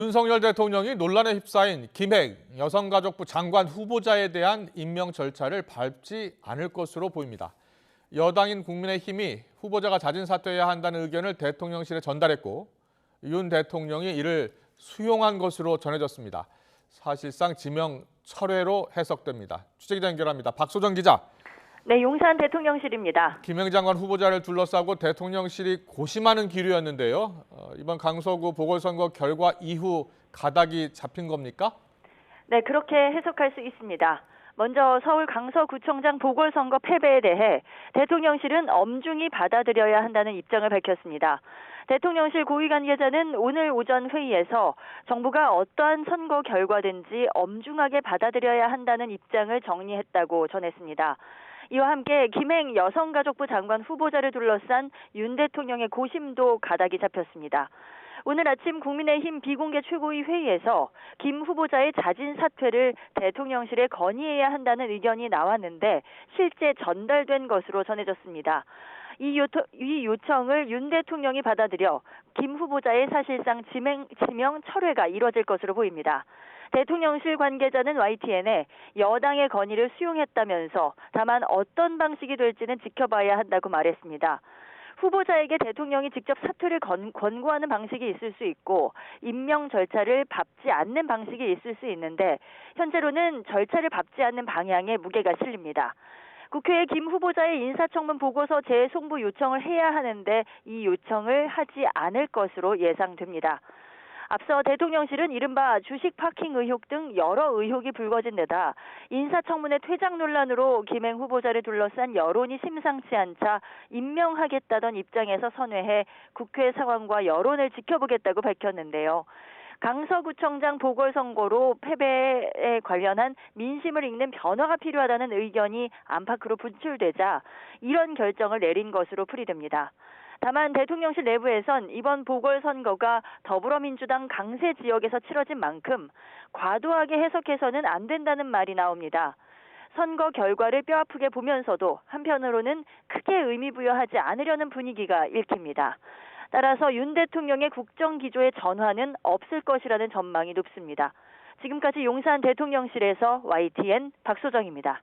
윤석열 대통령이 논란에 휩싸인 김행 여성가족부 장관 후보자에 대한 임명 절차를 밟지 않을 것으로 보입니다. 여당인 국민의힘이 후보자가 자진 사퇴해야 한다는 의견을 대통령실에 전달했고 윤 대통령이 이를 수용한 것으로 전해졌습니다. 사실상 지명 철회로 해석됩니다. 취재기자 연결합니다. 박소정 기자. 네, 용산 대통령실입니다. 김행 장관 후보자를 둘러싸고 대통령실이 고심하는 기류였는데요. 이번 강서구 보궐선거 결과 이후 가닥이 잡힌 겁니까? 네, 그렇게 해석할 수 있습니다. 먼저 서울 강서구청장 보궐선거 패배에 대해 대통령실은 엄중히 받아들여야 한다는 입장을 밝혔습니다. 대통령실 고위 관계자는 오늘 오전 회의에서 정부가 어떠한 선거 결과든지 엄중하게 받아들여야 한다는 입장을 정리했다고 전했습니다. 이와 함께 김행 여성가족부 장관 후보자를 둘러싼 윤 대통령의 고심도 가닥이 잡혔습니다. 오늘 아침 국민의힘 비공개 최고위 회의에서 김 후보자의 자진 사퇴를 대통령실에 건의해야 한다는 의견이 나왔는데 실제 전달된 것으로 전해졌습니다. 이 요청을 윤 대통령이 받아들여 김 후보자의 사실상 지명 철회가 이뤄질 것으로 보입니다. 대통령실 관계자는 YTN에 여당의 건의를 수용했다면서 다만 어떤 방식이 될지는 지켜봐야 한다고 말했습니다. 후보자에게 대통령이 직접 사퇴를 권고하는 방식이 있을 수 있고 임명 절차를 밟지 않는 방식이 있을 수 있는데 현재로는 절차를 밟지 않는 방향에 무게가 실립니다. 국회에 김 후보자의 인사청문 보고서 재송부 요청을 해야 하는데 이 요청을 하지 않을 것으로 예상됩니다. 앞서 대통령실은 이른바 주식 파킹 의혹 등 여러 의혹이 불거진 데다 인사청문회 퇴장 논란으로 김행 후보자를 둘러싼 여론이 심상치 않자 임명하겠다던 입장에서 선회해 국회 상황과 여론을 지켜보겠다고 밝혔는데요. 강서구청장 보궐선거로 패배에 관련한 민심을 읽는 변화가 필요하다는 의견이 안팎으로 분출되자 이런 결정을 내린 것으로 풀이됩니다. 다만 대통령실 내부에선 이번 보궐선거가 더불어민주당 강세 지역에서 치러진 만큼 과도하게 해석해서는 안 된다는 말이 나옵니다. 선거 결과를 뼈아프게 보면서도 한편으로는 크게 의미 부여하지 않으려는 분위기가 읽힙니다. 따라서 윤 대통령의 국정기조의 전환은 없을 것이라는 전망이 높습니다. 지금까지 용산 대통령실에서 YTN 박소정입니다.